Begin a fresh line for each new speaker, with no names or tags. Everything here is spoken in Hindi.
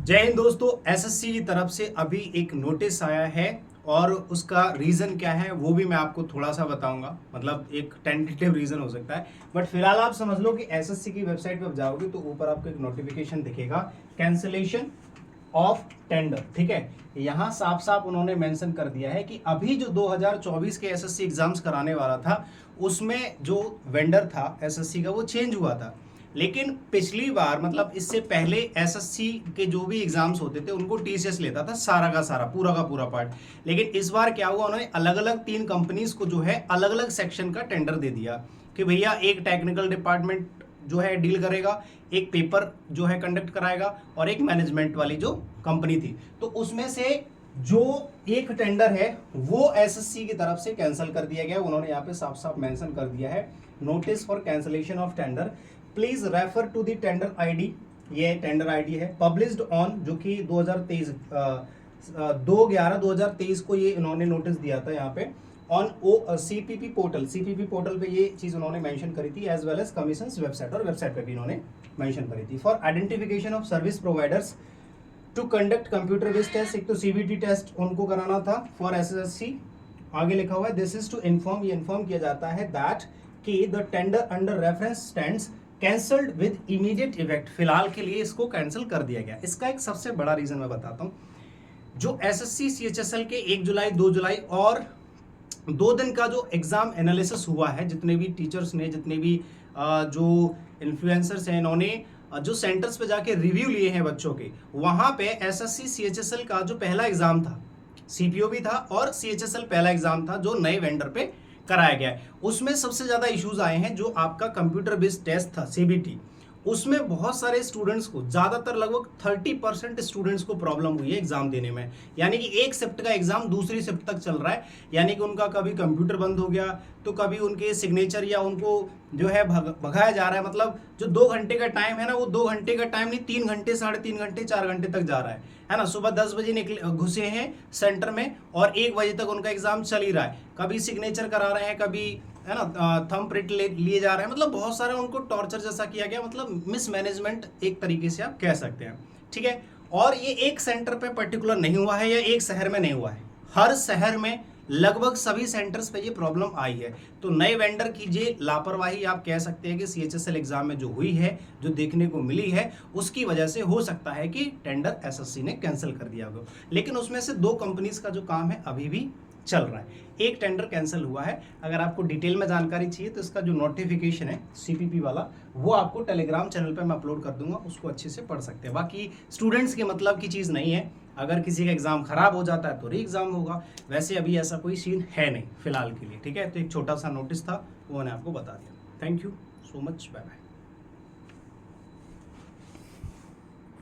जय हिंद दोस्तों। एसएससी की तरफ से अभी एक नोटिस आया है और उसका रीज़न क्या है वो भी मैं आपको थोड़ा सा बताऊंगा। मतलब एक टेंटेटिव रीज़न हो सकता है, बट फिलहाल आप समझ लो कि एसएससी की वेबसाइट पर जाओगे तो ऊपर आपको एक नोटिफिकेशन दिखेगा, कैंसिलेशन ऑफ टेंडर। ठीक है, यहाँ साफ साफ उन्होंने मेंशन कर दिया है कि अभी जो 2024 के एसएससी एग्जाम्स कराने वाला था उसमें जो वेंडर था एसएससी का वो चेंज हुआ था। लेकिन पिछली बार मतलब इससे पहले एसएससी के जो भी एग्जाम्स होते थे उनको टीसीएस लेता था सारा का सारा, पूरा का पूरा पार्ट। लेकिन इस बार क्या हुआ, उन्होंने अलग अलग 3 कंपनीज को जो है अलग अलग सेक्शन का टेंडर दे दिया कि भैया एक टेक्निकल डिपार्टमेंट जो है डील करेगा, एक पेपर जो है कंडक्ट कराएगा और एक मैनेजमेंट वाली जो कंपनी थी। तो उसमें से जो एक टेंडर है वो एसएससी की तरफ से कैंसिल कर दिया गया। उन्होंने यहाँ पे साफ साफ मेंशन कर दिया है, notice for cancellation of tender, please refer to the tender ID. ये टेंडर आईडी है पब्लिश्ड ऑन, जो कि 2023 2/11/2023 को ये इन्होंने नोटिस दिया था यहाँ पे ऑन सीपीपी पोर्टल पे ये चीज उन्होंने मेंशन करी थी, as well as commission's website, और वेबसाइट पे भी इन्होंने मेंशन करी थी। For identification of service providers to conduct computer based test, एक तो सीबीटी टेस्ट उनको कराना था फॉर एसएससी। आगे लिखा हुआ है दिस इज टू इन्फॉर्म, ये इन्फॉर्म किया जाता है दैट कि the tender under reference stands cancelled with immediate effect. फिलहाल के लिए इसको कैंसिल कर दिया गया। इसका एक सबसे बड़ा रीजन मैं बताता हूँ, जो एसएससी सीएचएसएल के 1 जुलाई 2 जुलाई और 2 दिन का जो एग्जाम एनालिसिस हुआ है, जितने भी टीचर्स ने, जितने भी जो इन्फ्लुएंसर्स हैं, इन्होंने जो सेंटर्स पे जाके रिव्यू लिए हैं बच्चों के, वहां पे एसएससी सीएचएसएल का जो पहला एग्जाम था, सीपीओ भी था और सीएचएसएल पहला एग्जाम था जो नए वेंडर पे कराया गया है, उसमें सबसे ज्यादा इश्यूज आए हैं। जो आपका कंप्यूटर बेस्ड टेस्ट था सीबीटी, उसमें बहुत सारे स्टूडेंट्स को, ज्यादातर लगभग 30% स्टूडेंट्स को प्रॉब्लम हुई है एग्जाम देने में। यानी कि एक शिफ्ट का एग्जाम दूसरी शिफ्ट तक चल रहा है, यानी कि उनका कभी कंप्यूटर बंद हो गया तो कभी उनके सिग्नेचर या उनको जो है भगाया जा रहा है। मतलब जो 2 घंटे का टाइम है ना, वो 2 घंटे का टाइम नहीं, 3 घंटे, 3.5 घंटे, 4 घंटे तक जा रहा है ना। सुबह 10 बजे निकले घुसे हैं सेंटर में और 1 बजे तक उनका एग्जाम चल ही रहा है। कभी सिग्नेचर करा रहे हैं, कभी है ना थंब प्रिंट लिए जा रहे हैं। मतलब बहुत सारा उनको टॉर्चर जैसा किया गया, मतलब मिसमैनेजमेंट एक तरीके से आप कह सकते हैं। ठीक है, और ये एक सेंटर पे पर्टिकुलर नहीं हुआ है या एक शहर में नहीं हुआ है, हर शहर में लगभग सभी सेंटर्स पे ये प्रॉब्लम आई है। तो नए वेंडर की ये लापरवाही आप कह सकते हैं कि सीएचएसएल एग्जाम में जो हुई है, जो देखने को मिली है, उसकी वजह से हो सकता है कि टेंडर एसएससी ने कैंसिल कर दिया हो। लेकिन उसमें से 2 कंपनीज का जो काम है अभी भी चल रहा है, एक टेंडर कैंसिल हुआ है। अगर आपको डिटेल में जानकारी चाहिए तो इसका जो नोटिफिकेशन है सीपीपी वाला, वो आपको टेलीग्राम चैनल पे मैं अपलोड कर दूंगा, उसको अच्छे से पढ़ सकते हैं। बाकी स्टूडेंट्स के मतलब की चीज़ नहीं है, अगर किसी का एग्जाम खराब हो जाता है तो री एग्जाम होगा, वैसे अभी ऐसा कोई सीन है नहीं फिलहाल के लिए। ठीक है, तो एक छोटा सा नोटिस था, वो मैंने आपको बता दिया। Thank you so much, bye bye.